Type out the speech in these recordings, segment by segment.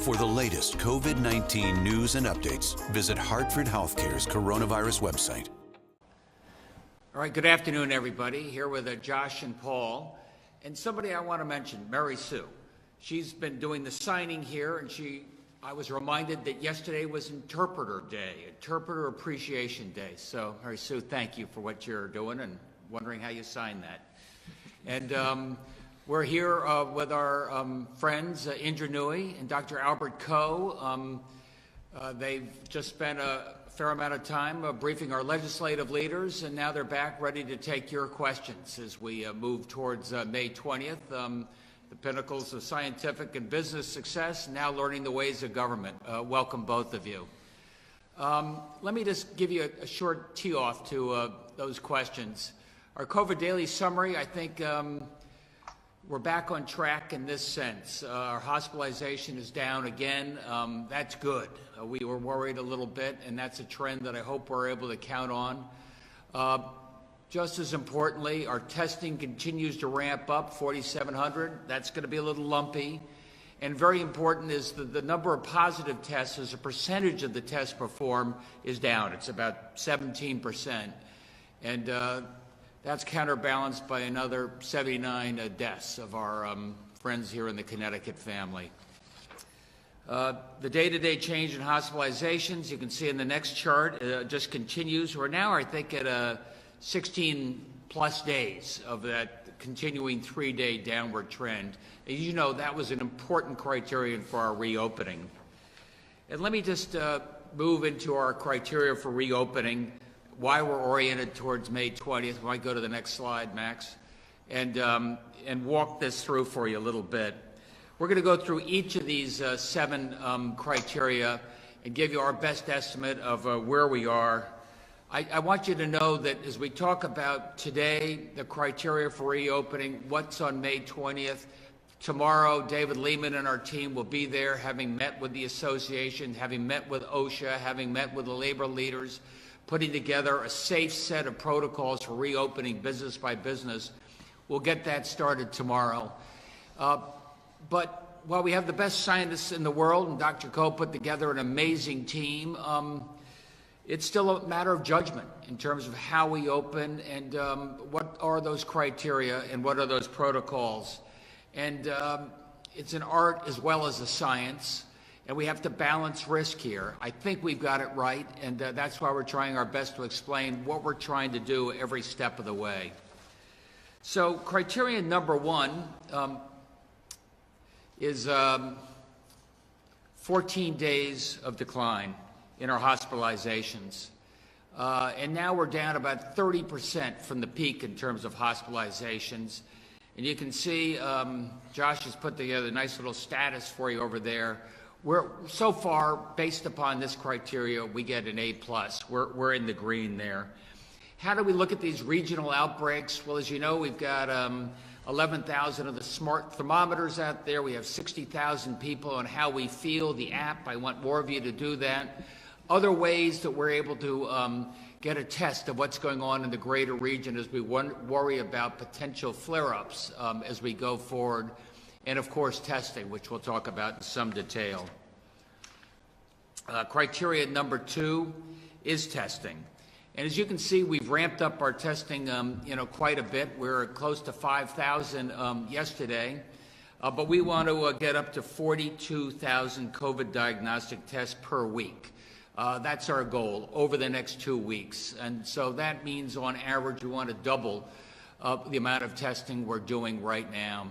For the latest COVID-19 news and updates, visit Hartford Healthcare's coronavirus website. All right, good afternoon, everybody. Here with Josh and Paul. And somebody I want to mention, Mary Sue. She's been doing the signing here, and I was reminded that yesterday was Interpreter Day, Interpreter Appreciation Day. So, Mary Sue, thank you for what you're doing and wondering how you sign that. And we're here with our friends, Indra Nui and Dr. Albert Coe. They've just spent a fair amount of time briefing our legislative leaders, and now they're back ready to take your questions as we move towards May 20th. The pinnacles of scientific and business success, now learning the ways of government. Welcome, both of you. Let me just give you a short tee-off to those questions. Our COVID Daily Summary, I think we're back on track in this sense. Our hospitalization is down again. That's good. We were worried a little bit, and that's a trend that I hope we're able to count on. Just as importantly, our testing continues to ramp up, 4,700. That's going to be a little lumpy. And very important is that the number of positive tests as a percentage of the tests performed is down. It's about 17%. And that's counterbalanced by another 79 deaths of our friends here in the Connecticut family. The day-to-day change in hospitalizations, you can see in the next chart, just continues. We're now, I think, at 16 plus days of that continuing 3-day downward trend. As you know, that was an important criterion for our reopening. And let me just move into our criteria for reopening, why we're oriented towards May 20th. We might go to the next slide, Max, and walk this through for you a little bit. We're going to go through each of these 7 criteria and give you our best estimate of where we are. I want you to know that as we talk about today, the criteria for reopening, what's on May 20th, tomorrow David Lehman and our team will be there, having met with the association, having met with OSHA, having met with the labor leaders, putting together a safe set of protocols for reopening business by business. We'll get that started tomorrow. But while we have the best scientists in the world, and Dr. Coe put together an amazing team, it's still a matter of judgment in terms of how we open and what are those criteria and what are those protocols. And it's an art as well as a science, and we have to balance risk here. I think we've got it right, and that's why we're trying our best to explain what we're trying to do every step of the way. So criterion number 1 is 14 days of decline in our hospitalizations. And now we're down about 30% from the peak in terms of hospitalizations. And you can see Josh has put together a nice little status for you over there. So far, based upon this criteria, we get an A+. We're in the green there. How do we look at these regional outbreaks? Well, as you know, we've got 11,000 of the smart thermometers out there. We have 60,000 people on How We Feel, the app. I want more of you to do that. Other ways that we're able to get a test of what's going on in the greater region as we worry about potential flare-ups as we go forward. And of course, testing, which we'll talk about in some detail. Criteria number 2 is testing. And as you can see, we've ramped up our testing quite a bit. We're close to 5,000 yesterday. But we want to get up to 42,000 COVID diagnostic tests per week. That's our goal over the next 2 weeks. And so that means on average we want to double the amount of testing we're doing right now.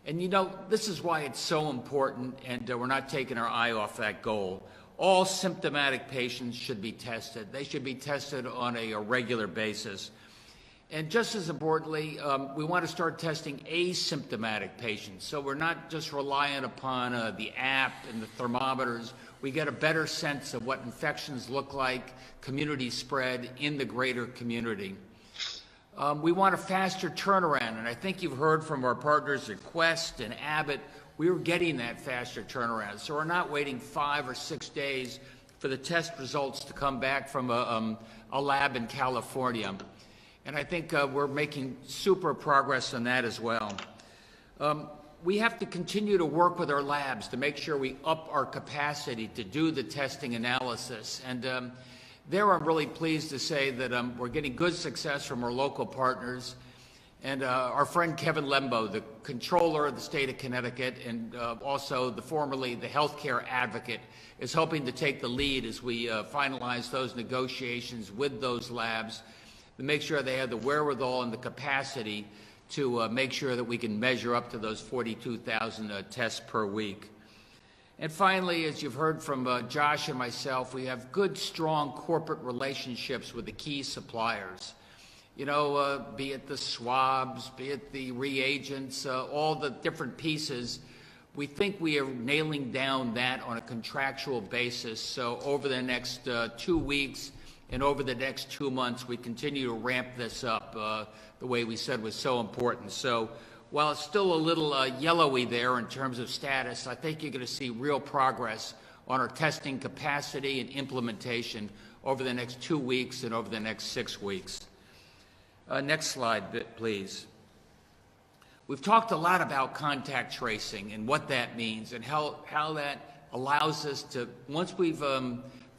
And you know, this is why it's so important, and we're not taking our eye off that goal. All symptomatic patients should be tested. They should be tested on a regular basis. And just as importantly, we want to start testing asymptomatic patients. So we're not just reliant upon the app and the thermometers. We get a better sense of what infections look like, community spread in the greater community. We want a faster turnaround, and I think you've heard from our partners at Quest and Abbott, we were getting that faster turnaround. So we're not waiting 5 or 6 days for the test results to come back from a lab in California. And I think we're making super progress on that as well. we have to continue to work with our labs to make sure we up our capacity to do the testing analysis. And there I'm really pleased to say that we're getting good success from our local partners. And our friend Kevin Lembo, the controller of the state of Connecticut, and also formerly the healthcare advocate, is helping to take the lead as we finalize those negotiations with those labs to make sure they have the wherewithal and the capacity to make sure that we can measure up to those 42,000 tests per week. And finally, as you've heard from Josh and myself, we have good, strong corporate relationships with the key suppliers. You know, be it the swabs, be it the reagents, all the different pieces. We think we are nailing down that on a contractual basis. So over the next 2 weeks and over the next 2 months, we continue to ramp this up the way we said was so important. So while it's still a little yellowy there in terms of status, I think you're going to see real progress on our testing capacity and implementation over the next 2 weeks and over the next 6 weeks. Next slide, please. We've talked a lot about contact tracing and what that means and how that allows us to, once we've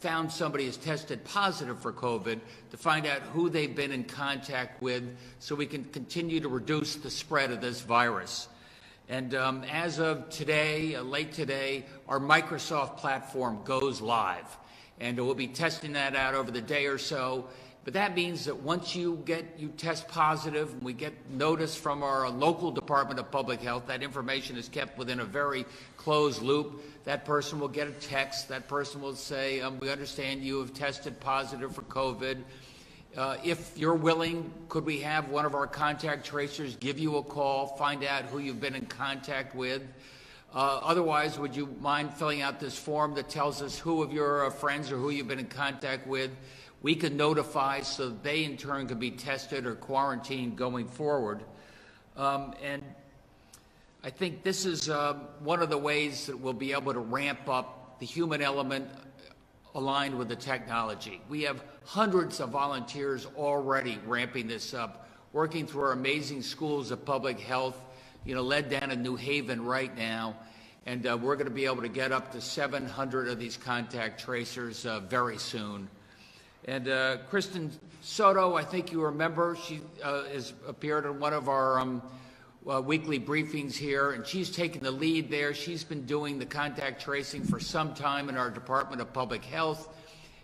found somebody has tested positive for COVID, to find out who they've been in contact with so we can continue to reduce the spread of this virus. And as of today, late today, our Microsoft platform goes live. And we'll be testing that out over the day or so. But that means that once you test positive, and we get notice from our local Department of Public Health, that information is kept within a very closed loop. That person will get a text. That person will say, we understand you have tested positive for COVID. If you're willing, could we have one of our contact tracers give you a call, find out who you've been in contact with? Otherwise, would you mind filling out this form that tells us who of your friends or who you've been in contact with we can notify so that they in turn can be tested or quarantined going forward. And I think this is one of the ways that we'll be able to ramp up the human element aligned with the technology. We have hundreds of volunteers already ramping this up, working through our amazing schools of public health, led down in New Haven right now. And we're going to be able to get up to 700 of these contact tracers very soon. And Kristen Soto, I think you remember, she has appeared in one of our weekly briefings here, and she's taken the lead there. She's been doing the contact tracing for some time in our Department of Public Health.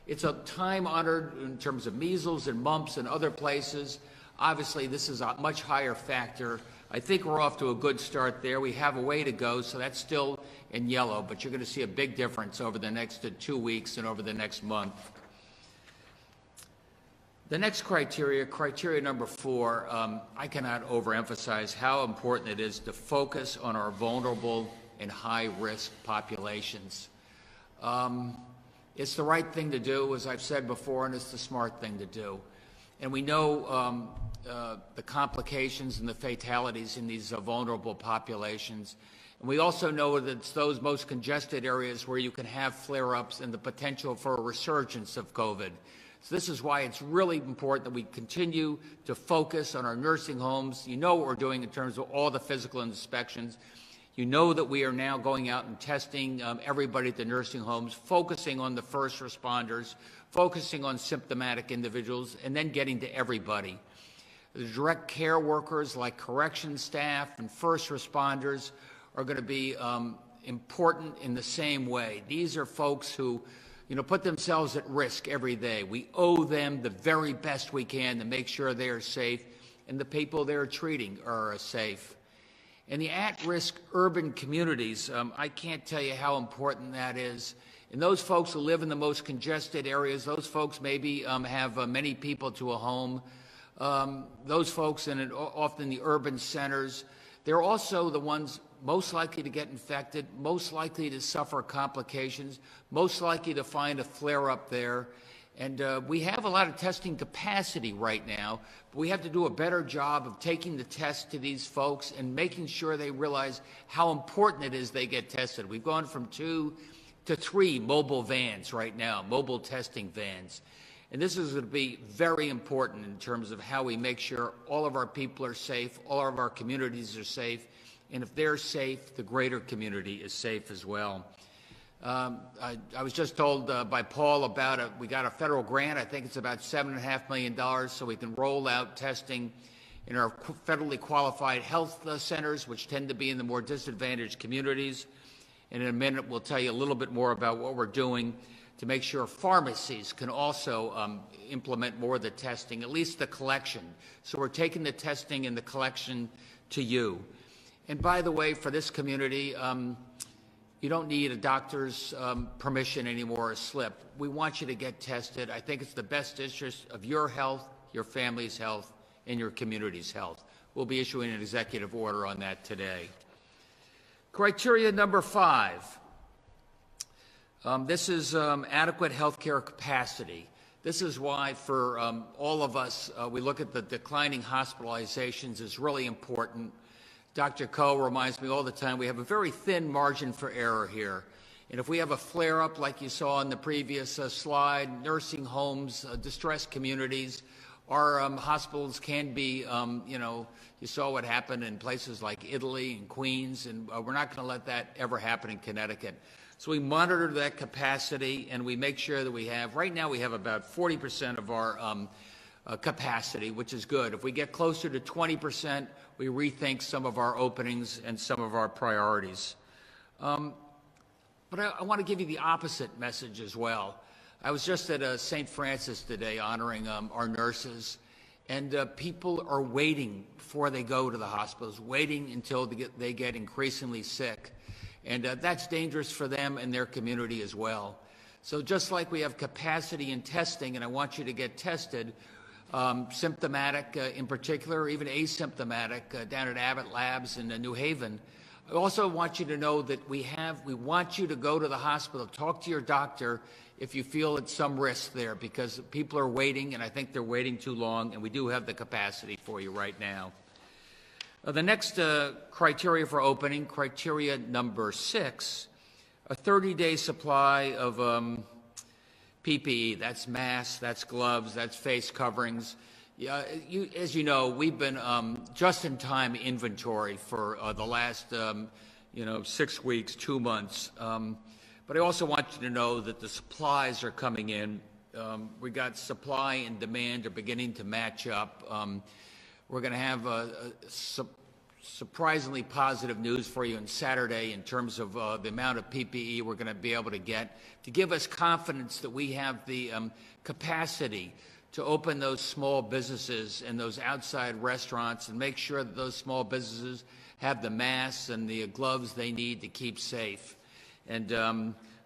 It's a time-honored in terms of measles and mumps and other places. Obviously, this is a much higher factor. I think we're off to a good start there. We have a way to go, so that's still in yellow, but you're going to see a big difference over the next 2 weeks and over the next month. The next criteria number 4, I cannot overemphasize how important it is to focus on our vulnerable and high-risk populations. It's the right thing to do, as I've said before, and it's the smart thing to do. And we know the complications and the fatalities in these vulnerable populations. And we also know that it's those most congested areas where you can have flare-ups and the potential for a resurgence of COVID. So this is why it's really important that we continue to focus on our nursing homes. You know what we're doing in terms of all the physical inspections. You know that we are now going out and testing everybody at the nursing homes, focusing on the first responders, focusing on symptomatic individuals, and then getting to everybody. The direct care workers like correction staff and first responders are going to be important in the same way. These are folks who put themselves at risk every day. We owe them the very best we can to make sure they are safe and the people they're treating are safe. And the at-risk urban communities, I can't tell you how important that is. And those folks who live in the most congested areas, those folks maybe have many people to a home. Those folks often the urban centers, they're also the ones most likely to get infected, most likely to suffer complications, most likely to find a flare-up there. And we have a lot of testing capacity right now, but we have to do a better job of taking the test to these folks and making sure they realize how important it is they get tested. We've gone from 2 to 3 mobile vans right now, mobile testing vans. And this is going to be very important in terms of how we make sure all of our people are safe, all of our communities are safe, And if they're safe, the greater community is safe as well. I was just told by Paul about we got a federal grant. I think it's about $7.5 million, so we can roll out testing in our federally qualified health centers, which tend to be in the more disadvantaged communities. And in a minute, we'll tell you a little bit more about what we're doing to make sure pharmacies can also implement more of the testing, at least the collection. So we're taking the testing and the collection to you. And by the way, for this community, you don't need a doctor's permission anymore, a slip. We want you to get tested. I think it's the best interest of your health, your family's health, and your community's health. We'll be issuing an executive order on that today. Criteria number 5. This is adequate healthcare capacity. This is why for all of us, we look at the declining hospitalizations is really important. Dr. Coe reminds me all the time we have a very thin margin for error here. And if we have a flare-up like you saw in the previous slide, nursing homes, distressed communities, our hospitals can be, you saw what happened in places like Italy and Queens, and we're not going to let that ever happen in Connecticut. So we monitor that capacity, and we make sure that we have, right now we have about 40% of our capacity, which is good. If we get closer to 20%, we rethink some of our openings and some of our priorities. But I want to give you the opposite message as well. I was just at St. Francis today honoring our nurses, and people are waiting before they go to the hospitals, waiting until they get increasingly sick. And that's dangerous for them and their community as well. So just like we have capacity in testing, and I want you to get tested, symptomatic in particular, even asymptomatic down at Abbott Labs in New Haven. I also want you to know that we want you to go to the hospital, talk to your doctor if you feel at some risk there, because people are waiting, and I think they're waiting too long, and we do have the capacity for you right now. The next criteria for opening, criteria number 6, a 30-day supply of PPE. That's masks, that's gloves, that's face coverings. As you know, we've been just-in-time inventory for the last 6 weeks, 2 months. But I also want you to know that the supplies are coming in. We got supply and demand are beginning to match up. We're going to have surprisingly positive news for you on Saturday in terms of the amount of PPE we're going to be able to get to give us confidence that we have the capacity to open those small businesses and those outside restaurants and make sure that those small businesses have the masks and the gloves they need to keep safe. And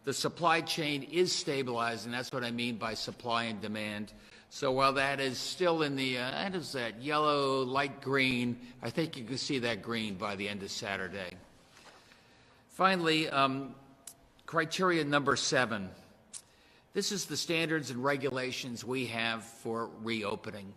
the supply chain is stabilized, and that's what I mean by supply and demand. So while that is still in the, that is that yellow, light green, I think you can see that green by the end of Saturday. Finally, criteria number 7. This is the standards and regulations we have for reopening.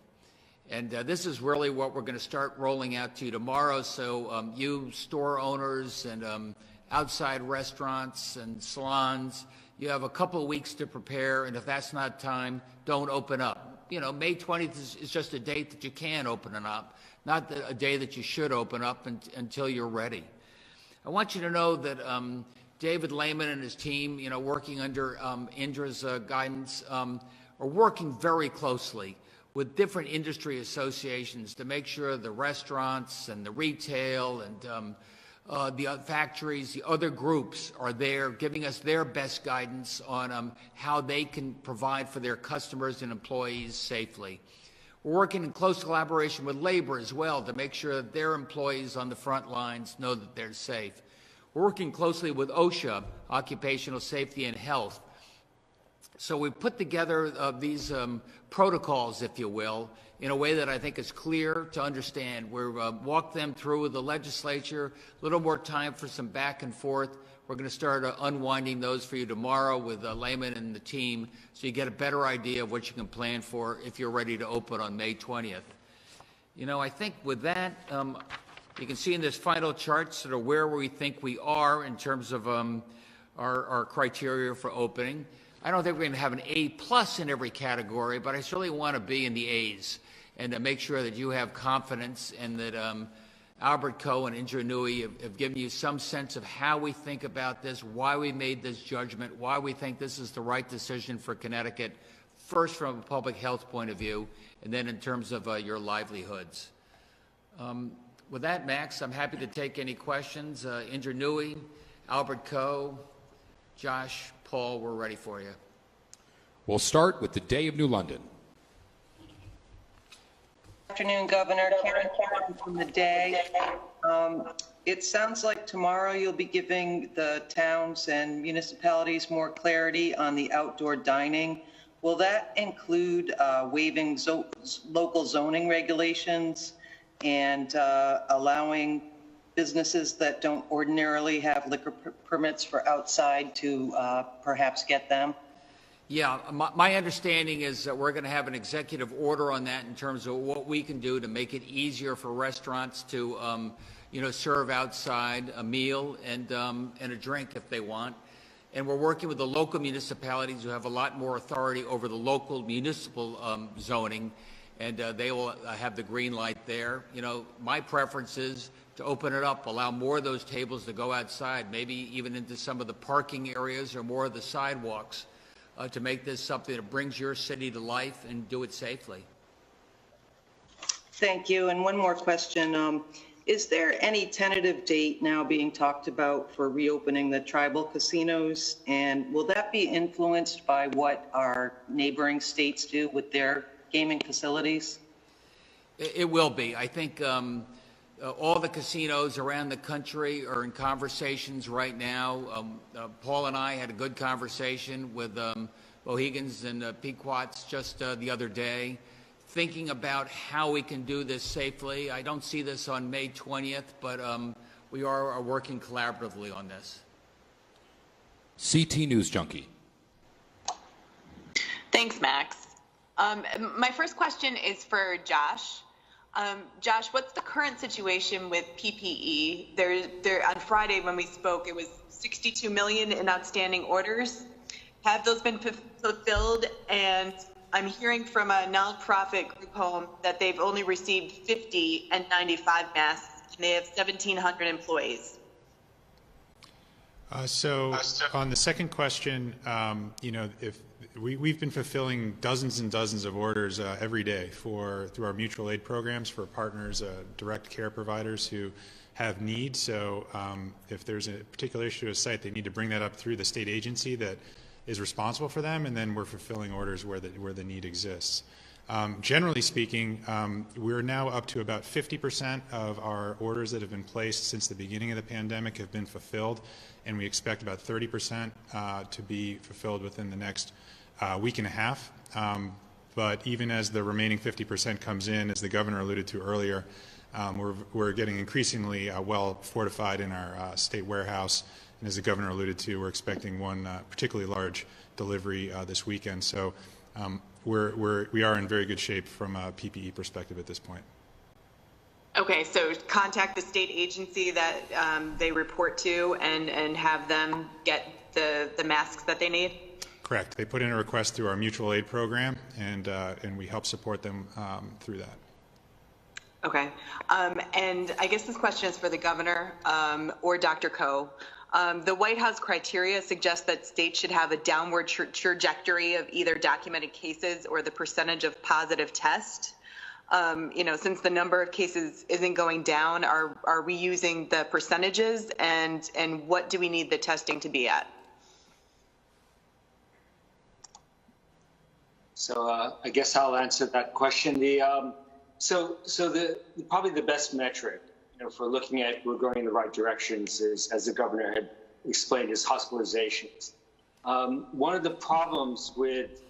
And this is really what we're going to start rolling out to you tomorrow. So you store owners and outside restaurants and salons, you have a couple of weeks to prepare, and if that's not time, don't open up. May 20th is just a date that you can open it up, not a day that you should open up until you're ready. I want you to know that David Lamont and his team, working under Indra's guidance, are working very closely with different industry associations to make sure the restaurants and the retail and the factories, the other groups are there giving us their best guidance on how they can provide for their customers and employees safely. We're working in close collaboration with labor as well to make sure that their employees on the front lines know that they're safe. We're working closely with OSHA, Occupational Safety and Health. So we've put together these protocols, if you will, in a way that I think is clear to understand. We've walked them through with the legislature, a little more time for some back and forth. We're going to start unwinding those for you tomorrow with Layman and the team so you get a better idea of what you can plan for if you're ready to open on May 20th. I think with that, you can see in this final chart sort of where we think we are in terms of our criteria for opening. I don't think we're going to have an A+ in every category, but I certainly want to be in the A's and to make sure that you have confidence and that Albert Coe and Ingenuity have given you some sense of how we think about this, why we made this judgment, why we think this is the right decision for Connecticut, first from a public health point of view, and then in terms of your livelihoods. With that, Max, I'm happy to take any questions. Ingenuity, Albert Coe, Josh, Paul, we're ready for you. We'll start with the Day of New London. Good afternoon, Governor. Karen from the Day. It sounds like tomorrow you'll be giving the towns and municipalities more clarity on the outdoor dining. Will that include waiving local zoning regulations and allowing businesses that don't ordinarily have liquor permits for outside to perhaps get them? Yeah, my understanding is that we're going to have an executive order on that in terms of what we can do to make it easier for restaurants to, serve outside a meal and a drink if they want. And we're working with the local municipalities who have a lot more authority over the local municipal zoning, and they will have the green light there. My preference is to open it up, allow more of those tables to go outside, maybe even into some of the parking areas or more of the sidewalks, to make this something that brings your city to life and do it safely. Thank you. And one more question. Is there any tentative date now being talked about for reopening the tribal casinos? And will that be influenced by what our neighboring states do with their gaming facilities? It will be. I think all the casinos around the country are in conversations right now. Paul and I had a good conversation with Mohegans and Pequots just the other day, thinking about how we can do this safely. I don't see this on May 20th, but we are working collaboratively on this. CT News Junkie. Thanks, Max. My first question is for Josh. Josh, what's the current situation with PPE? There on Friday when we spoke, it was 62 million in outstanding orders. Have those been fulfilled? And I'm hearing from a nonprofit group home that they've only received 50 and 95 masks, and they have 1,700 employees. So on the second question, if we've been fulfilling dozens and dozens of orders every day through our mutual aid programs for partners, direct care providers who have needs. So if there's a particular issue at a site, they need to bring that up through the state agency that is responsible for them, and then we're fulfilling orders where the need exists. Generally speaking, we're now up to about 50% of our orders that have been placed since the beginning of the pandemic have been fulfilled, and we expect about 30% to be fulfilled within the next week and a half. But even as the remaining 50% comes in, as the governor alluded to earlier, we're getting increasingly well fortified in our state warehouse. And as the governor alluded to, we're expecting one particularly large delivery this weekend. So we are in very good shape from a PPE perspective at this point. Okay, so contact the state agency that they report to and have them get the masks that they need? Correct. They put in a request through our mutual aid program, and we help support them through that. Okay. And I guess this question is for the governor or Dr. Coe. The White House criteria suggests that states should have a downward trajectory of either documented cases or the percentage of positive tests. Since the number of cases isn't going down, are we using the percentages, and what do we need the testing to be at? So I guess I'll answer that question. Probably the best metric, for looking at we're going in the right directions is, as the governor had explained, is hospitalizations. One of the problems with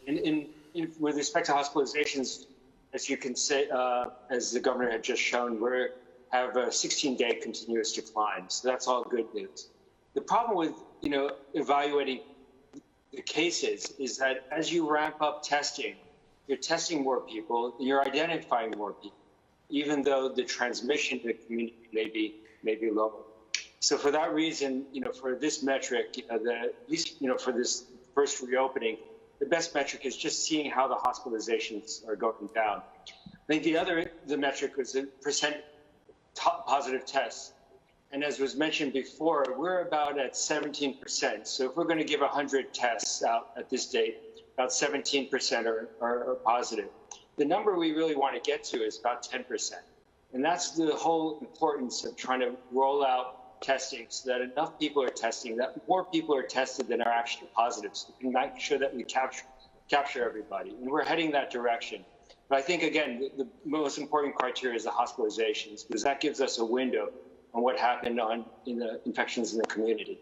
respect to hospitalizations, as you can say, as the governor had just shown, we have a 16-day continuous decline. So that's all good news. The problem with evaluating the cases is that as you ramp up testing, you're testing more people, you're identifying more people, even though the transmission to the community may be lower. So for that reason, for this metric, at least for this first reopening, the best metric is just seeing how the hospitalizations are going down. I think the metric was the positive tests. And as was mentioned before, we're about at 17%. So if we're going to give 100 tests out at this date, about 17% are positive. The number we really want to get to is about 10%. And that's the whole importance of trying to roll out testing so that enough people are testing, that more people are tested than are actually positive, so we can make sure that we capture everybody. And we're heading that direction. But I think, again, the most important criteria is the hospitalizations, because that gives us a window on what happened in the infections in the community.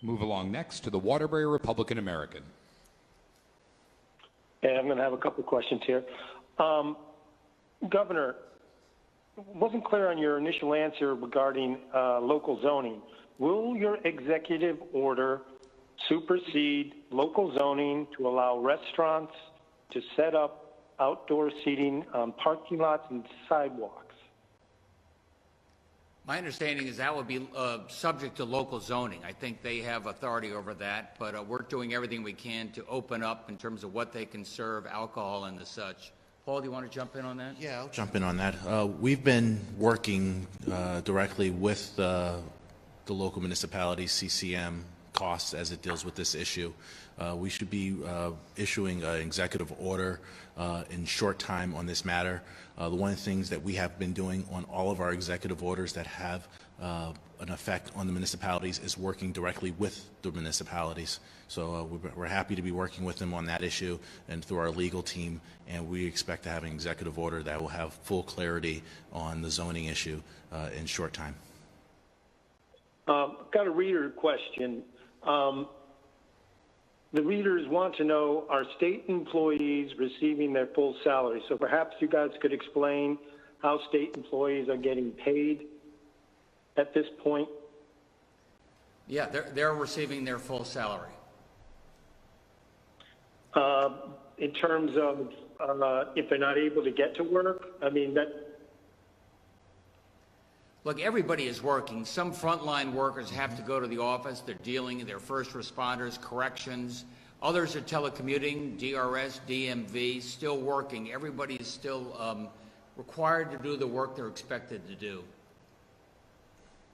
Move along next to the Waterbury Republican American. Yeah, I'm going to have a couple of questions here. Governor, wasn't clear on your initial answer regarding local zoning. Will your executive order supersede local zoning to allow restaurants to set up outdoor seating on parking lots and sidewalks? My understanding is that would be subject to local zoning. I think they have authority over that, but we're doing everything we can to open up in terms of what they can serve, alcohol and the such. Paul, do you want to jump in on that? Yeah, I'll jump in on that. We've been working directly with the local municipalities, CCM, costs as it deals with this issue. We should be issuing an executive order in short time on this matter. One of the things that we have been doing on all of our executive orders that have an effect on the municipalities is working directly with the municipalities. So we're happy to be working with them on that issue and through our legal team, and we expect to have an executive order that will have full clarity on the zoning issue in short time. Got a reader question. The readers want to know, are state employees receiving their full salary? So perhaps you guys could explain how state employees are getting paid at this point. Yeah, they're receiving their full salary. In terms of if they're not able to get to work, I mean, that. Look, everybody is working. Some frontline workers have to go to the office. They're dealing with their first responders, corrections. Others are telecommuting, DRS, DMV, still working. Everybody is still required to do the work they're expected to do.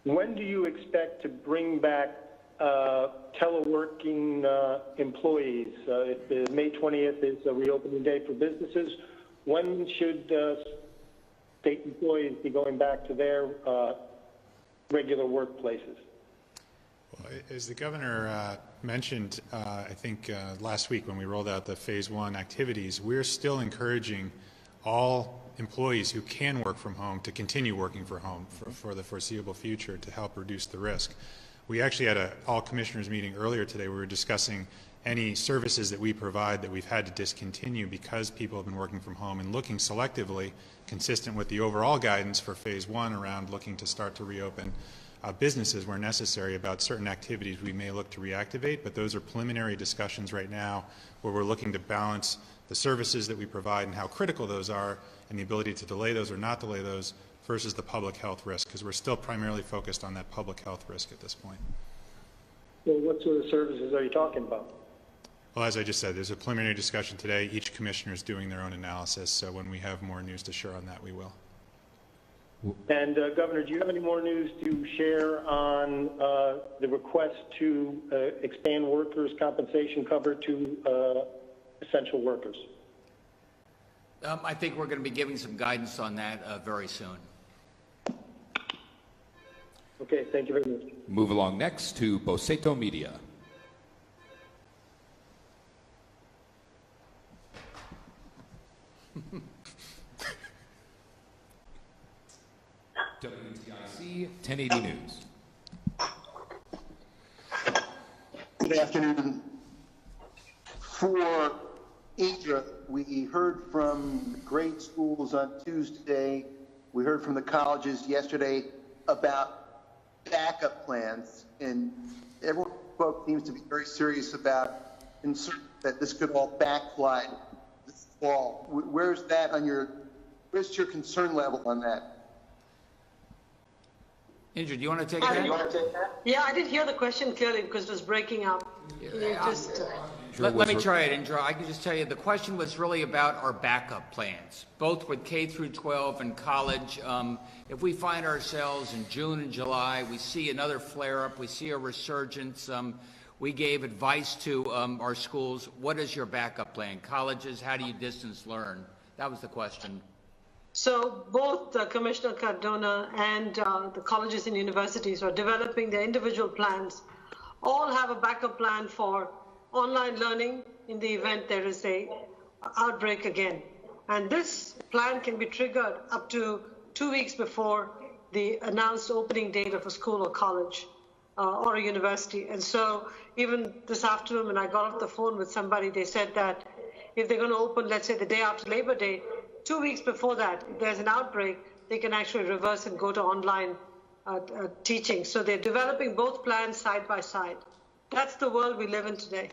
When do you expect to bring back teleworking employees? May 20th is a reopening day for businesses. When should state employees be going back to their regular workplaces? Well, as the governor mentioned, I think last week when we rolled out the phase 1 activities, we're still encouraging all employees who can work from home to continue working from home for the foreseeable future to help reduce the risk. We actually had an all-commissioners meeting earlier today. We were discussing any services that we provide that we've had to discontinue because people have been working from home, and looking selectively, consistent with the overall guidance for phase 1 around looking to start to reopen businesses where necessary about certain activities we may look to reactivate, but those are preliminary discussions right now where we're looking to balance the services that we provide and how critical those are and the ability to delay those or not delay those versus the public health risk, because we're still primarily focused on that public health risk at this point. Well, what sort of services are you talking about? Well, as I just said, there's a preliminary discussion today. Each commissioner is doing their own analysis, so when we have more news to share on that, we will. And Governor, do you have any more news to share on the request to expand workers' compensation cover to essential workers? I think we're going to be giving some guidance on that very soon. Okay, thank you very much. Move along next to Boceto Media. WTIC 1080 News. Good afternoon. For Asia, we heard from grade schools on Tuesday. We heard from the colleges yesterday about backup plans, and everyone seems to be very serious about concern that this could all backslide this fall. Where's your concern level on that? Ingrid, do you want to take that? Yeah, I didn't hear the question clearly because it was breaking up. Yeah. Can you just... Let me try it, Indra. I can just tell you the question was really about our backup plans, both with K through 12 and college. If we find ourselves in June and July, we see another flare-up, we see a resurgence, we gave advice to our schools. What is your backup plan? Colleges, how do you distance learn? That was the question. So both Commissioner Cardona and the colleges and universities are developing their individual plans. All have a backup plan for online learning in the event there is a outbreak again. And this plan can be triggered up to 2 weeks before the announced opening date of a school or college or a university. And so even this afternoon when I got off the phone with somebody, they said that if they're going to open, let's say the day after Labor Day, 2 weeks before that, if there's an outbreak, they can actually reverse and go to online teaching. So they're developing both plans side by side. That's the world we live in today.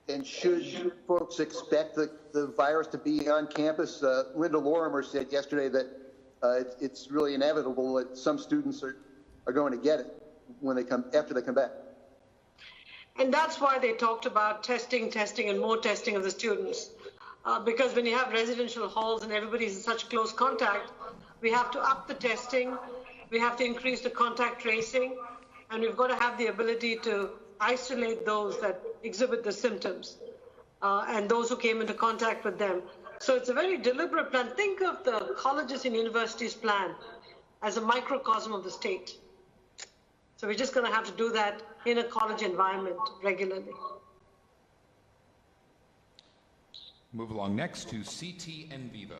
And should folks expect the virus to be on campus? Linda Lorimer said yesterday that it's really inevitable that some students are going to get it when after they come back. And that's why they talked about testing, and more testing of the students. Because when you have residential halls and everybody's in such close contact, we have to up the testing, we have to increase the contact tracing, and we've got to have the ability to isolate those that exhibit the symptoms and those who came into contact with them. So it's a very deliberate plan. Think of the colleges and universities plan as a microcosm of the state. So we're just going to have to do that in a college environment regularly. Move along next to CT and Vivo.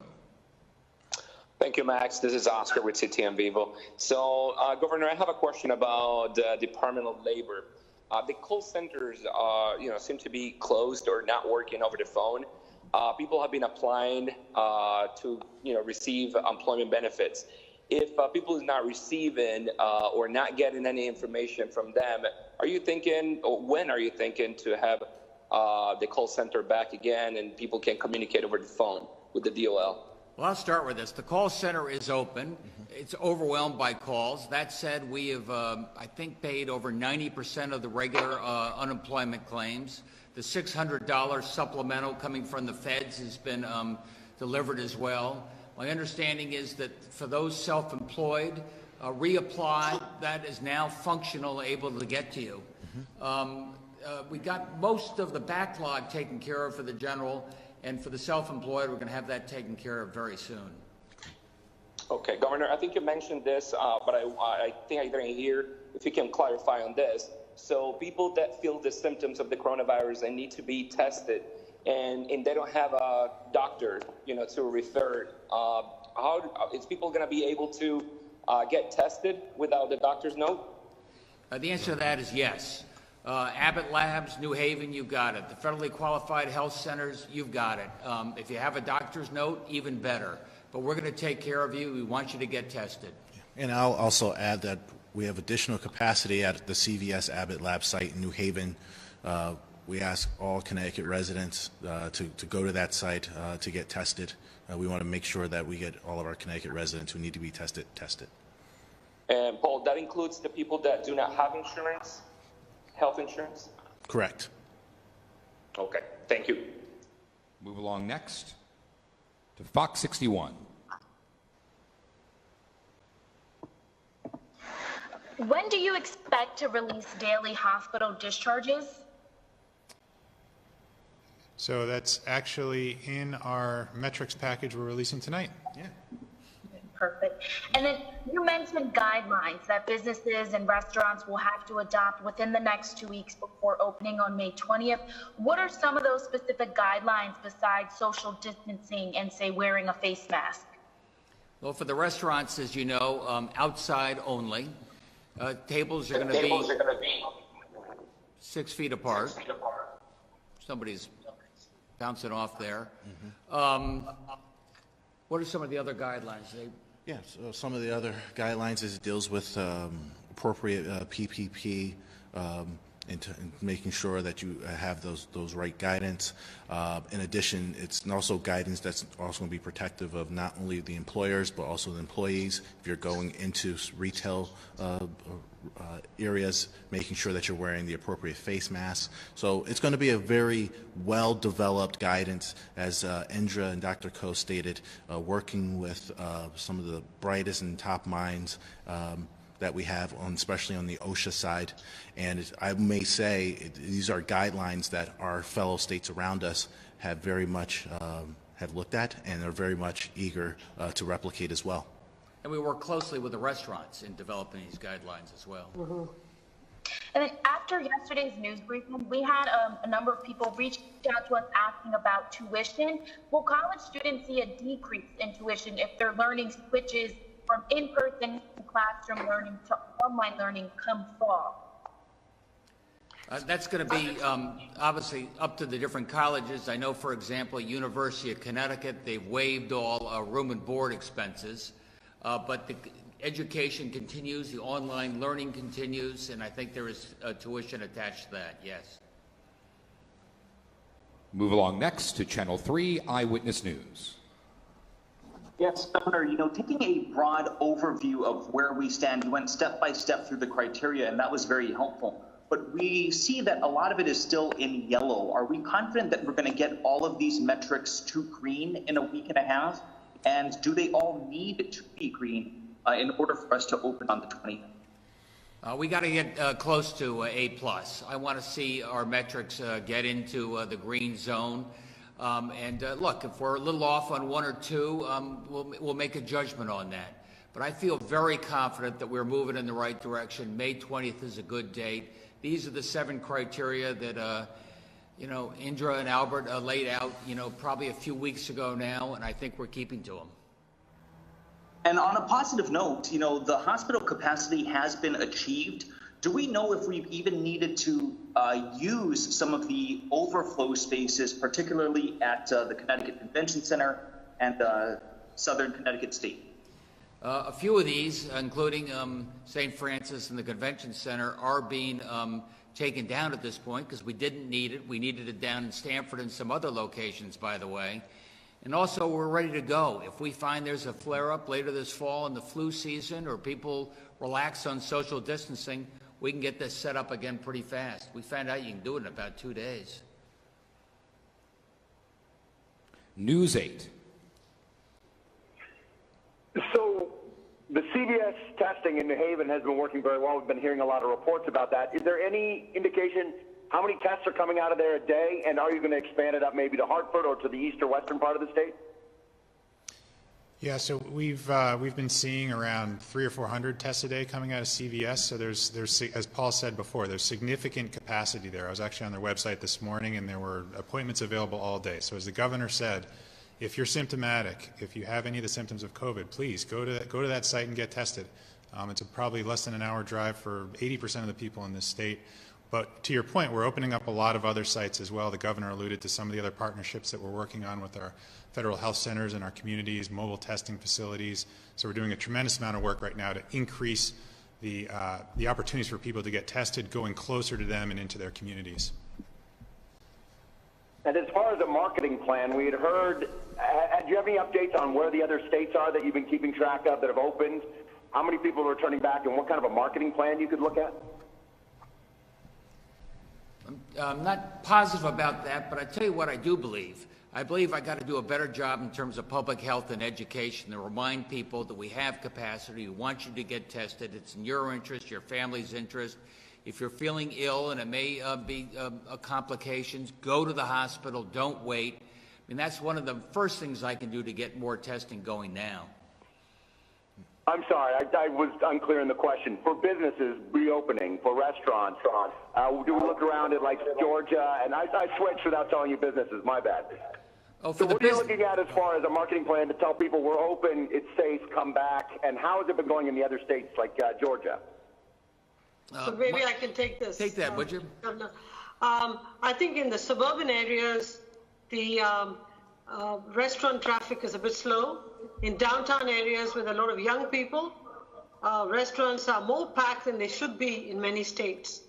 Thank you, Max. This is Oscar with CT and Vivo. So, Governor, I have a question about the Department of Labor. The call centers, seem to be closed or not working over the phone. People have been applying to, receive employment benefits. If people is not receiving or not getting any information from them, are you thinking, or when are you thinking to have the call center back again and people can communicate over the phone with the DOL? Well, I'll start with this. The call center is open. It's overwhelmed by calls. That said, we have, I think, paid over 90% of the regular unemployment claims. The $600 supplemental coming from the feds has been delivered as well. My understanding is that for those self-employed, reapply, that is now functional, able to get to you. We got most of the backlog taken care of for the general, and for the self-employed, we're going to have that taken care of very soon. Okay, Governor, I think you mentioned this, but I think I didn't hear if you can clarify on this. So people that feel the symptoms of the coronavirus and need to be tested, and they don't have a doctor, to refer, how is people going to be able to get tested without the doctor's note? The answer to that is yes. Abbott Labs, New Haven, you've got it. The federally qualified health centers, you've got it. If you have a doctor's note, even better. But we're going to take care of you. We want you to get tested. And I'll also add that we have additional capacity at the CVS Abbott Lab site in New Haven. We ask all Connecticut residents to go to that site to get tested. We want to make sure that we get all of our Connecticut residents who need to be tested. And Paul, that includes the people that do not have insurance? Health insurance? Correct. Okay, thank you. Move along next to Fox 61. When do you expect to release daily hospital discharges? So that's actually in our metrics package we're releasing tonight. Yeah. Perfect. And then you mentioned guidelines that businesses and restaurants will have to adopt within the next 2 weeks before opening on May 20th. What are some of those specific guidelines besides social distancing and, say, wearing a face mask? Well, for the restaurants, as you know, outside only. Tables are going to be 6 feet apart. Somebody's bouncing off there. What are some of the other guidelines? Yes, some of the other guidelines is it deals with appropriate PPP, into making sure that you have those right guidance. In addition, it's also guidance that's also going to be protective of not only the employers but also the employees. If you're going into retail areas, making sure that you're wearing the appropriate face mask. So it's going to be a very well-developed guidance, as Indra and Dr. Ko stated, working with some of the brightest and top minds that we have, especially on the OSHA side. And I may say these are guidelines that our fellow states around us have very much have looked at and are very much eager to replicate as well. And we work closely with the restaurants in developing these guidelines as well. Mm-hmm. And then after yesterday's news briefing, we had a number of people reach out to us asking about tuition. Will college students see a decrease in tuition if their learning switches from in-person to classroom learning to online learning come fall? That's going to be obviously up to the different colleges. I know, for example, University of Connecticut, they've waived all room and board expenses, but the education continues, the online learning continues, and I think there is tuition attached to that, yes. Move along next to Channel 3 Eyewitness News. Yes, Governor, taking a broad overview of where we stand, you went step by step through the criteria, and that was very helpful. But we see that a lot of it is still in yellow. Are we confident that we're going to get all of these metrics to green in a week and a half? And do they all need to be green in order for us to open on the 20th? We got to get close to A+. I want to see our metrics get into the green zone. Look, if we're a little off on one or two, we'll make a judgment on that. But I feel very confident that we're moving in the right direction. May 20th is a good date. These are the 7 criteria that, Indra and Albert laid out, probably a few weeks ago now, and I think we're keeping to them. And on a positive note, the hospital capacity has been achieved. Do we know if we've even needed to use some of the overflow spaces, particularly at the Connecticut Convention Center and Southern Connecticut State? A few of these, including St. Francis and the Convention Center, are being taken down at this point because we didn't need it. We needed it down in Stamford and some other locations, by the way. And also, we're ready to go. If we find there's a flare-up later this fall in the flu season or people relax on social distancing, we can get this set up again pretty fast. We found out you can do it in about 2 days. News 8. So the CVS testing in New Haven has been working very well. We've been hearing a lot of reports about that. Is there any indication how many tests are coming out of there a day, and are you going to expand it up maybe to Hartford or to the east or western part of the state? Yeah, so we've been seeing around 300 or 400 tests a day coming out of CVS. So there's as Paul said before, there's significant capacity there. I was actually on their website this morning, and there were appointments available all day. So as the governor said, if you're symptomatic, if you have any of the symptoms of COVID, please go to that site and get tested. It's probably less than an hour drive for 80% of the people in this state. But to your point, we're opening up a lot of other sites as well. The governor alluded to some of the other partnerships that we're working on with our federal health centers and our communities, mobile testing facilities. So we're doing a tremendous amount of work right now to increase the opportunities for people to get tested, going closer to them and into their communities. And as far as a marketing plan, we had heard, do you have any updates on where the other states are that you've been keeping track of that have opened? How many people are returning back, and what kind of a marketing plan you could look at? I'm not positive about that, but I tell you what I do believe. I believe I got to do a better job in terms of public health and education to remind people that we have capacity. We want you to get tested. It's in your interest, your family's interest. If you're feeling ill and it may be complications, go to the hospital. Don't wait. I mean, that's one of the first things I can do to get more testing going now. I'm sorry, I was unclear in the question. For businesses reopening, for restaurants, do we look around at like Georgia? And I switched without telling you businesses, my bad. Oh, for so the what are you looking at as far as a marketing plan to tell people we're open, it's safe, come back? And how has it been going in the other states like Georgia? So maybe I can take this. Take that, would you? I think in the suburban areas, the restaurant traffic is a bit slow. In downtown areas with a lot of young people, restaurants are more packed than they should be in many states.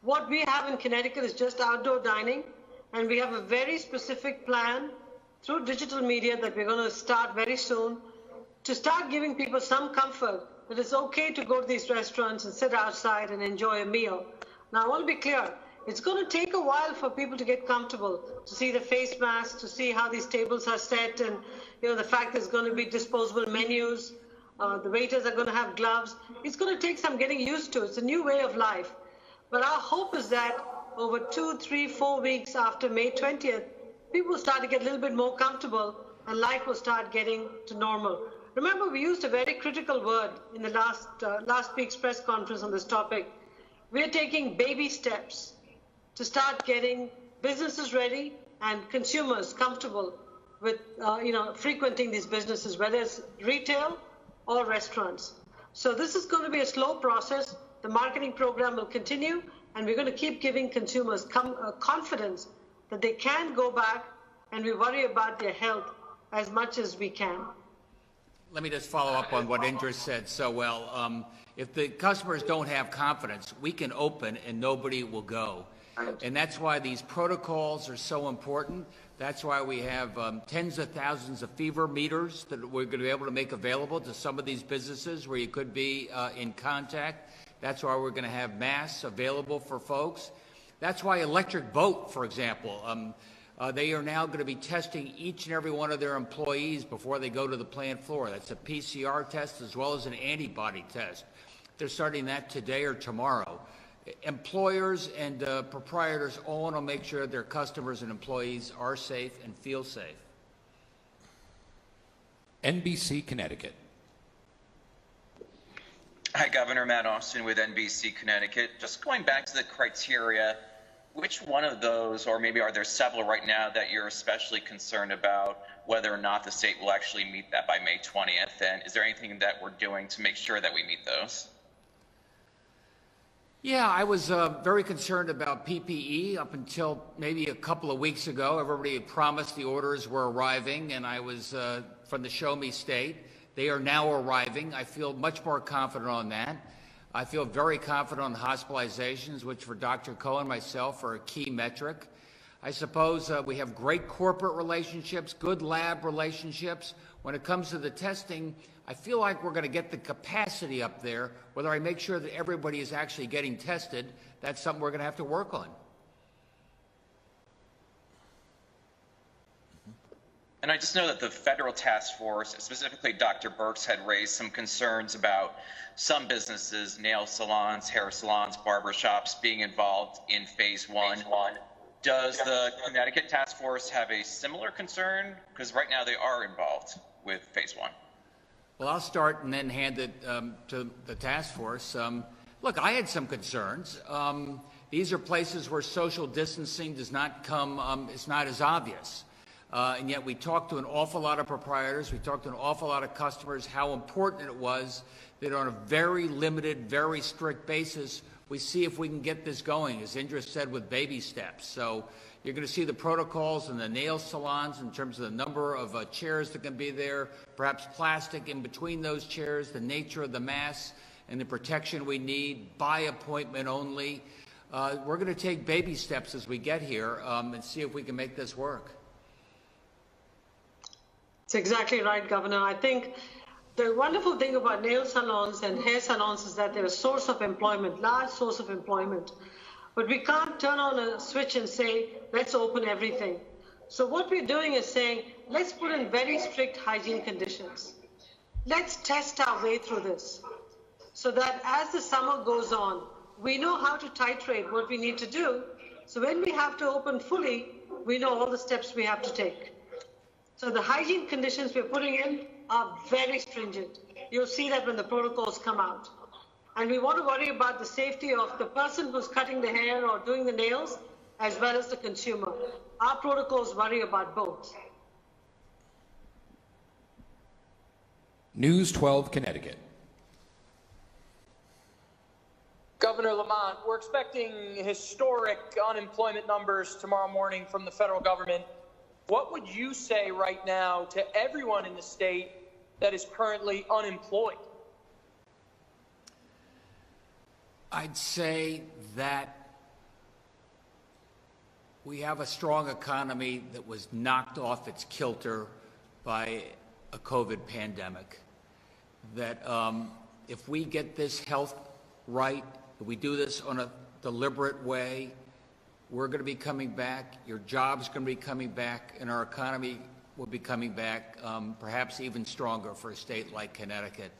What we have in Connecticut is just outdoor dining, and we have a very specific plan through digital media that we're going to start very soon to start giving people some comfort that it's okay to go to these restaurants and sit outside and enjoy a meal. Now, I want to be clear. It's going to take a while for people to get comfortable, to see the face masks, to see how these tables are set, and the fact there's going to be disposable menus. The waiters are going to have gloves. It's going to take some getting used to. It's a new way of life. But our hope is that over 2, 3, 4 weeks after May 20th, people will start to get a little bit more comfortable and life will start getting to normal. Remember, we used a very critical word in the last week's press conference on this topic. We're taking baby steps to start getting businesses ready and consumers comfortable with frequenting these businesses, whether it's retail or restaurants. So this is going to be a slow process. The marketing program will continue, and we're going to keep giving consumers confidence that they can go back, and we worry about their health as much as we can. Let me just follow up on what Indra said so well. If the customers don't have confidence, we can open and nobody will go. And that's why these protocols are so important. That's why we have tens of thousands of fever meters that we're going to be able to make available to some of these businesses where you could be in contact. That's why we're going to have masks available for folks. That's why Electric Boat, for example, they are now going to be testing each and every one of their employees before they go to the plant floor. That's a PCR test as well as an antibody test. They're starting that today or tomorrow. Employers and proprietors all want to make sure their customers and employees are safe and feel safe. NBC Connecticut. Hi, Governor. Matt Austin with NBC Connecticut. Just going back to the criteria, which one of those, or maybe are there several right now that you're especially concerned about whether or not the state will actually meet that by May 20th? And is there anything that we're doing to make sure that we meet those? Yeah, I was very concerned about PPE up until maybe a couple of weeks ago. Everybody had promised the orders were arriving, and I was from the Show Me State. They are now arriving. I feel much more confident on that. I feel very confident on hospitalizations, which for Dr. Cohen and myself are a key metric. I suppose we have great corporate relationships, good lab relationships. When it comes to the testing, I feel like we're going to get the capacity up there. Whether I make sure that everybody is actually getting tested, that's something we're going to have to work on. And I just know that the federal task force, specifically Dr. Birx, had raised some concerns about some businesses, nail salons, hair salons, barbershops being involved in phase one. Does the Connecticut task force have a similar concern? Because right now they are involved with phase one. Well, I'll start and then hand it to the task force. Look, I had some concerns. These are places where social distancing does not come, it's not as obvious. And yet we talked to an awful lot of proprietors, we talked to an awful lot of customers, how important it was that on a very limited, very strict basis, we see if we can get this going, as Indra said, with baby steps. So you're going to see the protocols in the nail salons in terms of the number of chairs that can be there, perhaps plastic in between those chairs, the nature of the masks and the protection we need, by appointment only. We're going to take baby steps as we get here and see if we can make this work. That's exactly right, Governor. I think the wonderful thing about nail salons and hair salons is that they're a source of employment, large source of employment. But we can't turn on a switch and say, let's open everything. So what we're doing is saying, let's put in very strict hygiene conditions. Let's test our way through this so that as the summer goes on, we know how to titrate what we need to do. So when we have to open fully, we know all the steps we have to take. So the hygiene conditions we're putting in are very stringent. You'll see that when the protocols come out. And we want to worry about the safety of the person who's cutting the hair or doing the nails, as well as the consumer. Our protocols worry about both. News 12 Connecticut. Governor Lamont, we're expecting historic unemployment numbers tomorrow morning from the federal government. What would you say right now to everyone in the state that is currently unemployed? I'd say that we have a strong economy that was knocked off its kilter by a COVID pandemic. That if we get this health right, if we do this on a deliberate way, we're going to be coming back, your job's going to be coming back, and our economy will be coming back perhaps even stronger for a state like Connecticut.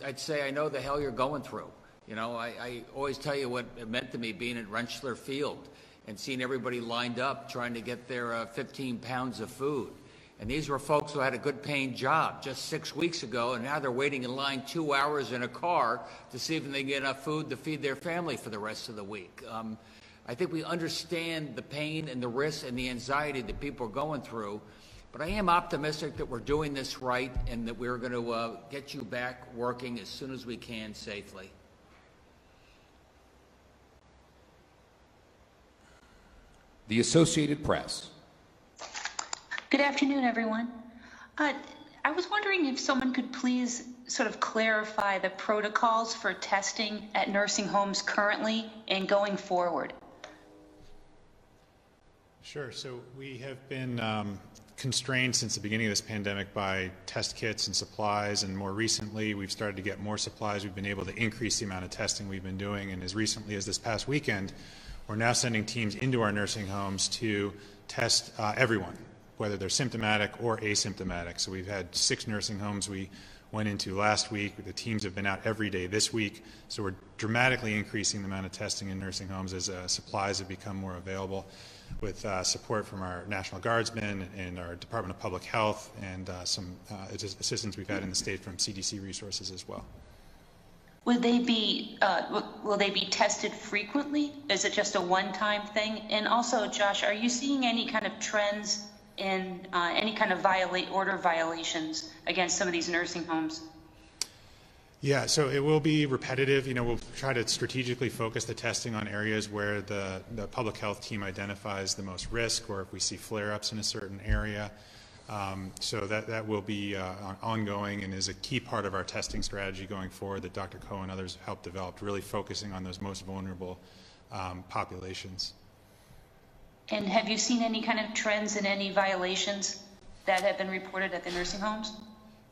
I'd say I know the hell you're going through. You know, I always tell you what it meant to me being at Rentschler Field and seeing everybody lined up trying to get their 15 pounds of food. And these were folks who had a good paying job just 6 weeks ago, and now they're waiting in line 2 hours in a car to see if they can get enough food to feed their family for the rest of the week. I think we understand the pain and the risks and the anxiety that people are going through, but I am optimistic that we're doing this right and that we're going to get you back working as soon as we can safely. The Associated Press. Good afternoon, everyone. I was wondering if someone could please sort of clarify the protocols for testing at nursing homes currently and going forward. Sure. So we have been constrained since the beginning of this pandemic by test kits and supplies, and more recently we've started to get more supplies. We've been able to increase the amount of testing we've been doing, and as recently as this past weekend, we're now sending teams into our nursing homes to test everyone, whether they're symptomatic or asymptomatic. So we've had 6 nursing homes we went into last week. The teams have been out every day this week. So we're dramatically increasing the amount of testing in nursing homes as supplies have become more available, with support from our National Guardsmen and our Department of Public Health, and some assistance we've had in the state from CDC resources as well. Will they be tested frequently? Is it just a one-time thing? And also, Josh, are you seeing any kind of trends in any kind of order violations against some of these nursing homes? Yeah, so it will be repetitive. You know, we'll try to strategically focus the testing on areas where the public health team identifies the most risk, or if we see flare-ups in a certain area. So that will be ongoing and is a key part of our testing strategy going forward that Dr. Coe and others have helped develop, really focusing on those most vulnerable populations. And have you seen any kind of trends in any violations that have been reported at the nursing homes?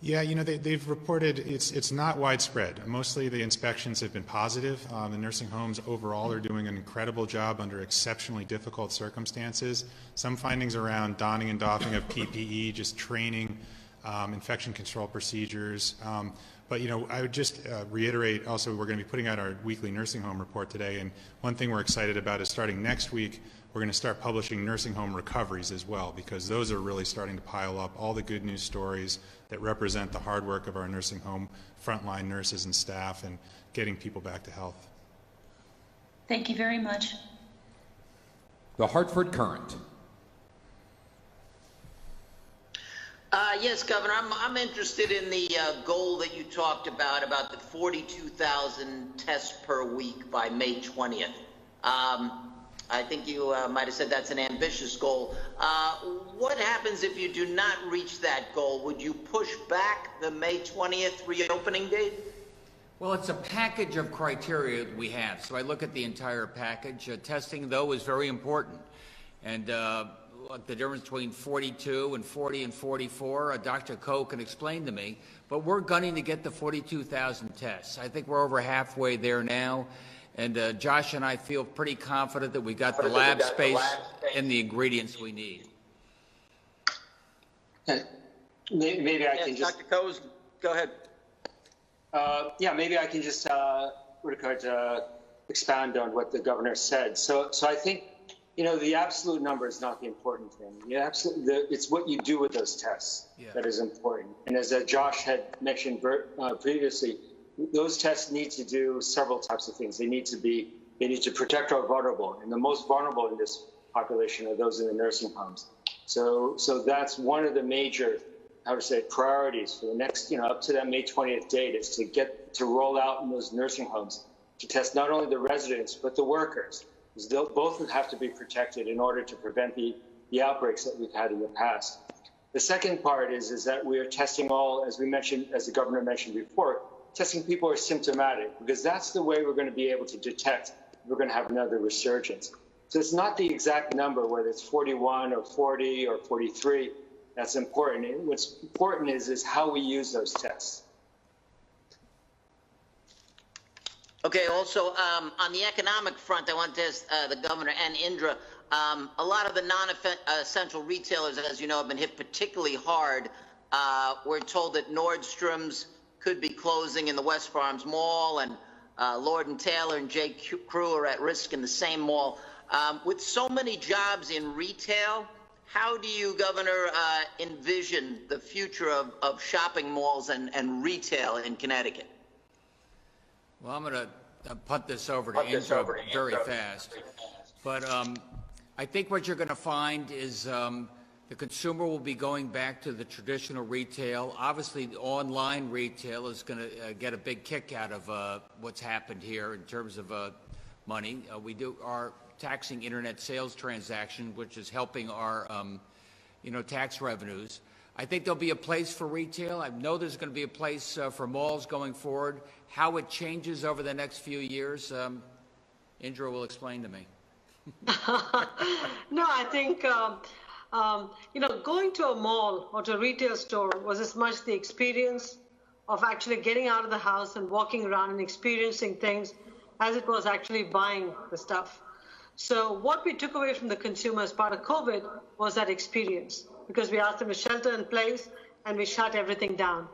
Yeah, you know, they've reported it's not widespread. Mostly the inspections have been positive. The nursing homes overall are doing an incredible job under exceptionally difficult circumstances. Some findings around donning and doffing of PPE, just training, infection control procedures. But, you know, I would just reiterate also we're going to be putting out our weekly nursing home report today. And one thing we're excited about is starting next week, we're going to start publishing nursing home recoveries as well, because those are really starting to pile up all the good news stories that represent the hard work of our nursing home frontline nurses and staff and getting people back to health. Thank you very much. The Hartford Courant. Yes, Governor, I'm interested in the goal that you talked about the 42,000 tests per week by May 20th. I think you might have said that's an ambitious goal. What happens if you do not reach that goal? Would you push back the May 20th reopening date? Well, it's a package of criteria that we have. So I look at the entire package. Testing, though, is very important. And the difference between 42 and 40 and 44, Dr. Coe can explain to me. But we're gunning to get the 42,000 tests. I think we're over halfway there now. And Josh and I feel pretty confident that we got the lab space and the ingredients we need. Maybe I can just... Dr. Coe, go ahead. Yeah, maybe I can just expand on what the governor said. So I think, you know, the absolute number is not the important thing. It's what you do with those tests that is important. And as Josh had mentioned previously, those tests need to do several types of things. They need to protect our vulnerable, and the most vulnerable in this population are those in the nursing homes. So that's one of the major, priorities for the next, up to that May 20th date, is to roll out in those nursing homes to test not only the residents but the workers, because they'll both have to be protected in order to prevent the outbreaks that we've had in the past. The second part is that we are testing all, as the governor mentioned before, testing people who are symptomatic, because that's the way we're going to be able to detect if we're going to have another resurgence. So it's not the exact number, whether it's 41 or 40 or 43. That's important. And what's important is how we use those tests. Okay, also, on the economic front, I want to ask the governor and Indra, a lot of the non-essential retailers, as you know, have been hit particularly hard. We're told that Nordstrom's could be closing in the West Farms Mall, and Lord & Taylor and J. Crew are at risk in the same mall. With so many jobs in retail, how do you, Governor, envision the future of shopping malls and retail in Connecticut? Well, I'm going to punt this over to Indra very fast. But I think what you're going to find is the consumer will be going back to the traditional retail. Obviously, the online retail is going to get a big kick out of what's happened here in terms of money. We are taxing internet sales transaction, which is helping our tax revenues. I think there'll be a place for retail. I know there's going to be a place for malls going forward. How it changes over the next few years, Indra will explain to me. No, I think, going to a mall or to a retail store was as much the experience of actually getting out of the house and walking around and experiencing things as it was actually buying the stuff. So what we took away from the consumer as part of COVID was that experience, because we asked them to shelter in place and we shut everything down.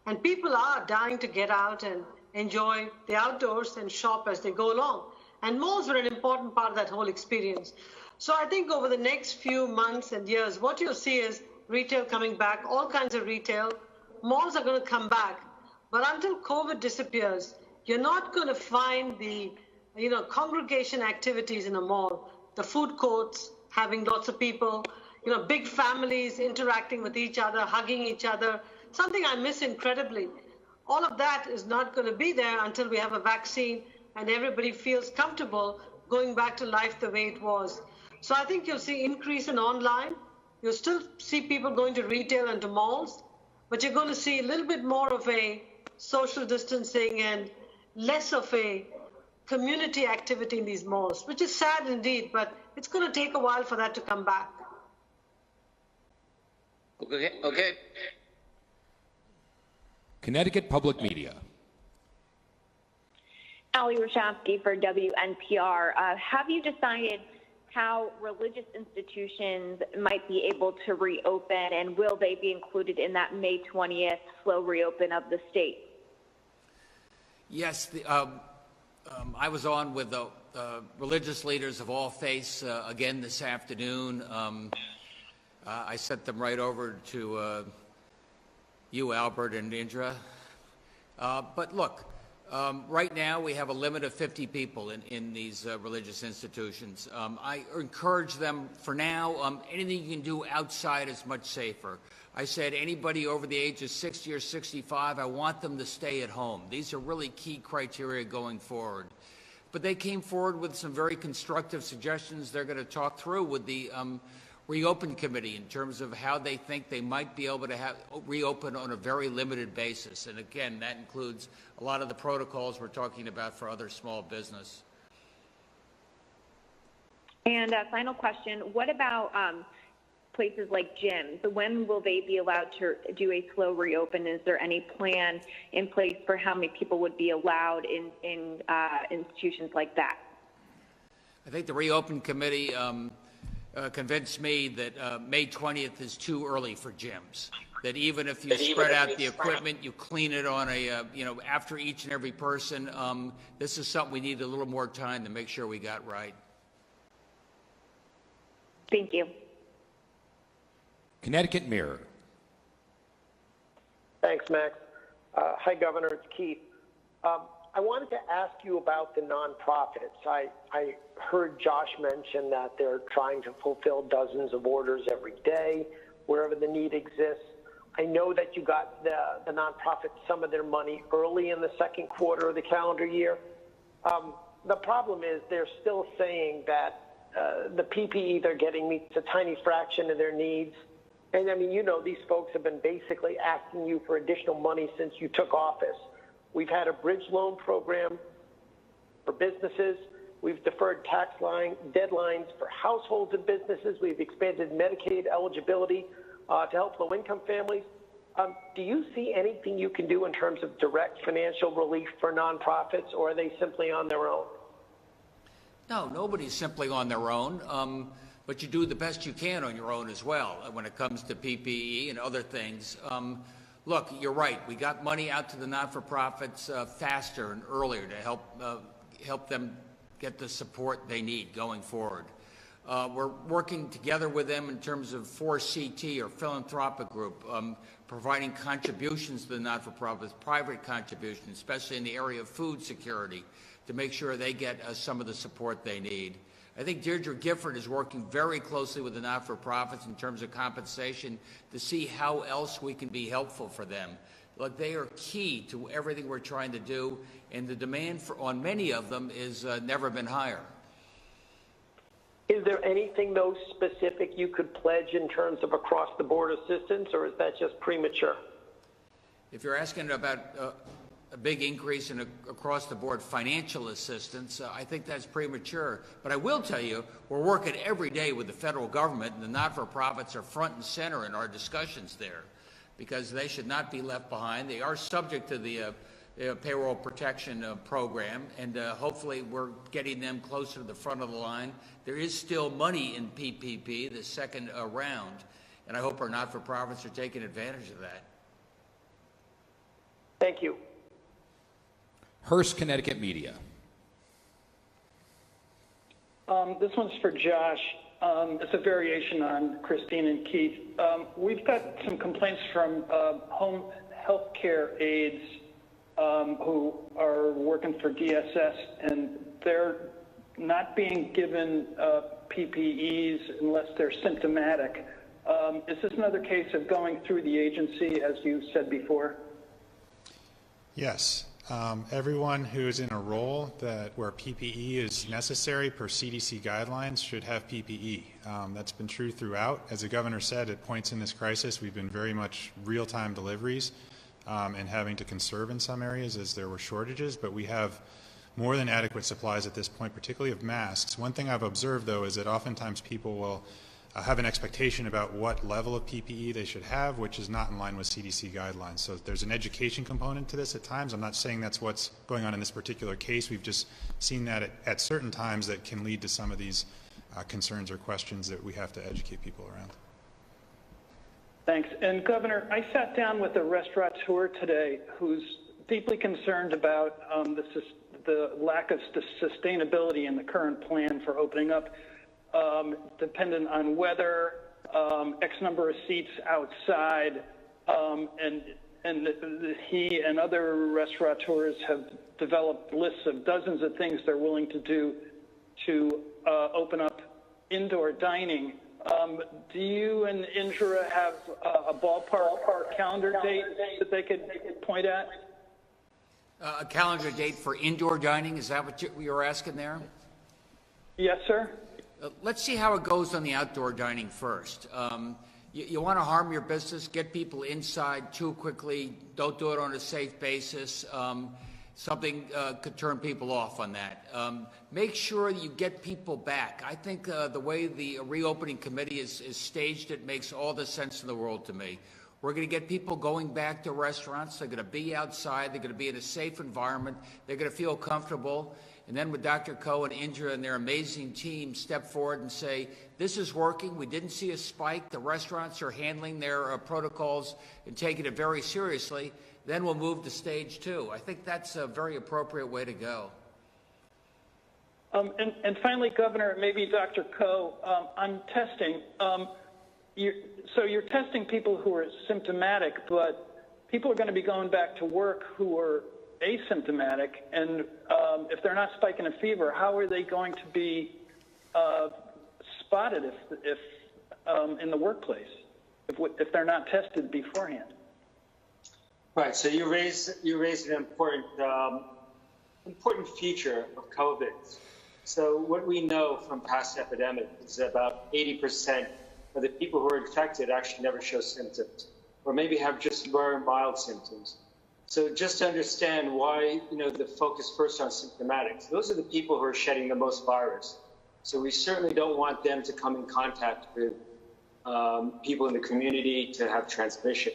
And people are dying to get out and enjoy the outdoors and shop as they go along. And malls were an important part of that whole experience. So I think over the next few months and years, what you'll see is retail coming back, all kinds of retail. Malls are going to come back. But until COVID disappears, you're not going to find the congregation activities in a mall, the food courts, having lots of people, big families interacting with each other, hugging each other, something I miss incredibly. All of that is not going to be there until we have a vaccine and everybody feels comfortable going back to life the way it was. So I think you'll see increase in online. You'll still see people going to retail and to malls, but you're going to see a little bit more of a social distancing and less of a community activity in these malls, which is sad indeed, but it's going to take a while for that to come back. Okay. Connecticut Public Media. Ali Rashofsky for WNPR. Have you decided how religious institutions might be able to reopen, and will they be included in that May 20th slow reopen of the state? Yes, I was on with the religious leaders of all faiths again this afternoon. I sent them right over to you, Albert, and Indra. But look, right now we have a limit of 50 people in these religious institutions. I encourage them for now, anything you can do outside is much safer. I said anybody over the age of 60 or 65, I want them to stay at home. These are really key criteria going forward. But they came forward with some very constructive suggestions they're going to talk through with the Reopen Committee in terms of how they think they might be able to reopen on a very limited basis. And again, that includes a lot of the protocols we're talking about for other small business. And a final question, what about places like gyms? When will they be allowed to do a slow reopen? Is there any plan in place for how many people would be allowed in institutions like that? I think the Reopen Committee convinced me that May 20th is too early for gyms. That even if you spread out the equipment, you clean it on a, after each and every person, this is something we need a little more time to make sure we got right. Thank you. Connecticut Mirror. Thanks, Max. Hi, Governor. It's Keith. I wanted to ask you about the nonprofits. I heard Josh mention that they're trying to fulfill dozens of orders every day, wherever the need exists. I know that you got the nonprofits some of their money early in the second quarter of the calendar year. The problem is they're still saying that the PPE they're getting meets a tiny fraction of their needs. And I mean, these folks have been basically asking you for additional money since you took office. We've had a bridge loan program for businesses. We've deferred tax deadlines for households and businesses. We've expanded Medicaid eligibility to help low-income families. Do you see anything you can do in terms of direct financial relief for nonprofits, or are they simply on their own? No, nobody's simply on their own, but you do the best you can on your own as well when it comes to PPE and other things. Look, you're right. We got money out to the not-for-profits faster and earlier to help them get the support they need going forward. We're working together with them in terms of 4CT or philanthropic group, providing contributions to the not-for-profits, private contributions, especially in the area of food security, to make sure they get some of the support they need. I think Deirdre Gifford is working very closely with the not-for-profits in terms of compensation to see how else we can be helpful for them. Look, they are key to everything we're trying to do, and the demand on many of them is never been higher. Is there anything, though, specific you could pledge in terms of across-the-board assistance, or is that just premature? If you're asking about a big increase in across-the-board financial assistance, I think that's premature. But I will tell you, we're working every day with the federal government, and the not-for-profits are front and center in our discussions there, because they should not be left behind. They are subject to the payroll protection program, and hopefully we're getting them closer to the front of the line. There is still money in PPP, the second round, and I hope our not-for-profits are taking advantage of that. Thank you. Hearst, Connecticut Media. This one's for Josh. It's a variation on Christine and Keith. We've got some complaints from home health care aides who are working for DSS, and they're not being given PPEs unless they're symptomatic. Is this another case of going through the agency, as you said before? Yes. Everyone who is in a role where PPE is necessary per CDC guidelines should have PPE. That's been true throughout. As the governor said, at points in this crisis, we've been very much real-time deliveries and having to conserve in some areas as there were shortages, but we have more than adequate supplies at this point, particularly of masks. One thing I've observed, though, is that oftentimes people will have an expectation about what level of PPE they should have, which is not in line with CDC guidelines. So there's an education component to this at times. I'm not saying that's what's going on in this particular case. We've just seen that at certain times that can lead to some of these concerns or questions that we have to educate people around. Thanks. And Governor, I sat down with a restaurateur today who's deeply concerned about the lack of sustainability in the current plan for opening up, dependent on weather, X number of seats outside, and he and other restaurateurs have developed lists of dozens of things they're willing to do to open up indoor dining. Do you and Indra have a ballpark calendar date that they could point at? A calendar date for indoor dining, is that what you were asking there? Yes, sir. Let's see how it goes on the outdoor dining first. You want to harm your business, get people inside too quickly, don't do it on a safe basis. Something could turn people off on that. Make sure you get people back. I think the way the reopening committee is staged, it makes all the sense in the world to me. We're going to get people going back to restaurants. They're going to be outside. They're going to be in a safe environment. They're going to feel comfortable. And then with Dr. Koh and Indra and their amazing team step forward and say, this is working. We didn't see a spike. The restaurants are handling their protocols and taking it very seriously. Then we'll move to stage 2. I think that's a very appropriate way to go. And finally, Governor, maybe Dr. Koh, on testing. So you're testing people who are symptomatic, but people are going to be going back to work who are asymptomatic, and if they're not spiking a fever, how are they going to be spotted if in the workplace if they're not tested beforehand? Right. So you raise an important feature of COVID. So what we know from past epidemics is about 80% of the people who are infected actually never show symptoms, or maybe have just very mild symptoms. So just to understand why, the focus first on symptomatics, those are the people who are shedding the most virus. So we certainly don't want them to come in contact with people in the community to have transmission.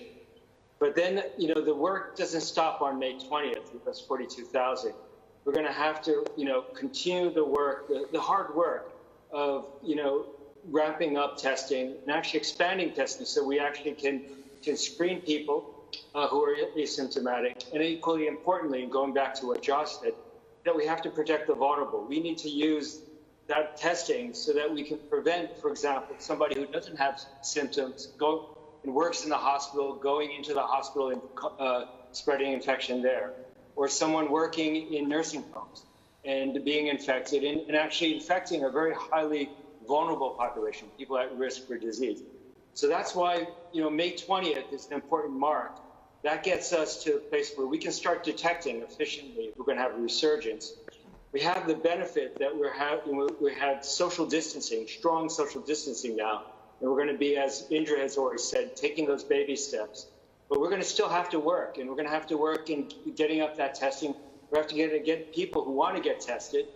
But then, the work doesn't stop on May 20th with those 42,000. We're going to have to, continue the work, the hard work of, ramping up testing and actually expanding testing so we actually can screen people who are asymptomatic. And equally importantly, and going back to what Josh said, that we have to protect the vulnerable. We need to use that testing so that we can prevent, for example, somebody who doesn't have symptoms and works in the hospital, going into the hospital and spreading infection there, or someone working in nursing homes and being infected and actually infecting a very highly vulnerable population, people at risk for disease. So that's why, May 20th is an important mark. That gets us to a place where we can start detecting efficiently if we're going to have a resurgence. We have the benefit that we have social distancing, strong social distancing now, and we're going to be, as Indra has already said, taking those baby steps. But we're going to still have to work, and we're going to have to work in getting up that testing. We have to get people who want to get tested,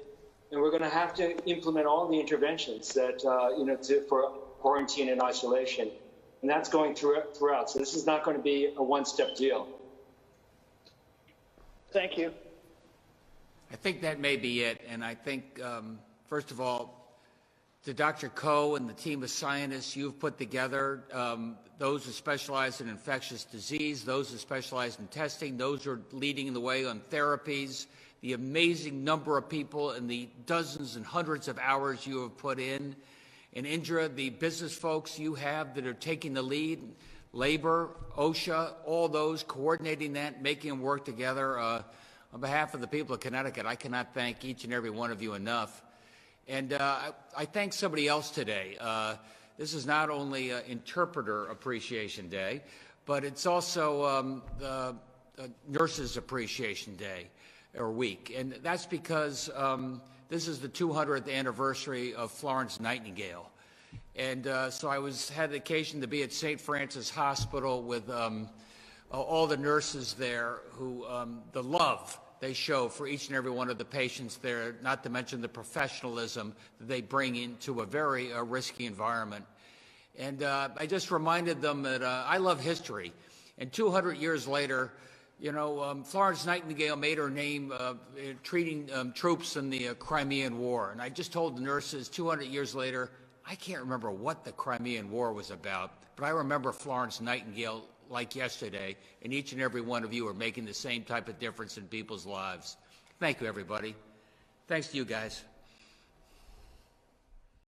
and we're going to have to implement all the interventions that for quarantine and isolation, and that's going throughout. So this is not going to be a one-step deal. Thank you. I think that may be it. And I think, first of all, to Dr. Koh and the team of scientists you've put together, those who specialize in infectious disease, those who specialize in testing, those who are leading the way on therapies, the amazing number of people and the dozens and hundreds of hours you have put in. And Indra, the business folks you have that are taking the lead, labor, OSHA, all those coordinating that, making them work together. On behalf of the people of Connecticut, I cannot thank each and every one of you enough. And I thank somebody else today. This is not only Interpreter Appreciation Day, but it's also the Nurses Appreciation Day or week. And that's because this is the 200th anniversary of Florence Nightingale. And so I had the occasion to be at St. Francis Hospital with all the nurses there who, the love they show for each and every one of the patients there, not to mention the professionalism that they bring into a very risky environment. And I just reminded them that I love history. And 200 years later, Florence Nightingale made her name treating troops in the Crimean War. And I just told the nurses 200 years later, I can't remember what the Crimean War was about, but I remember Florence Nightingale like yesterday, and each and every one of you are making the same type of difference in people's lives. Thank you, everybody. Thanks to you guys.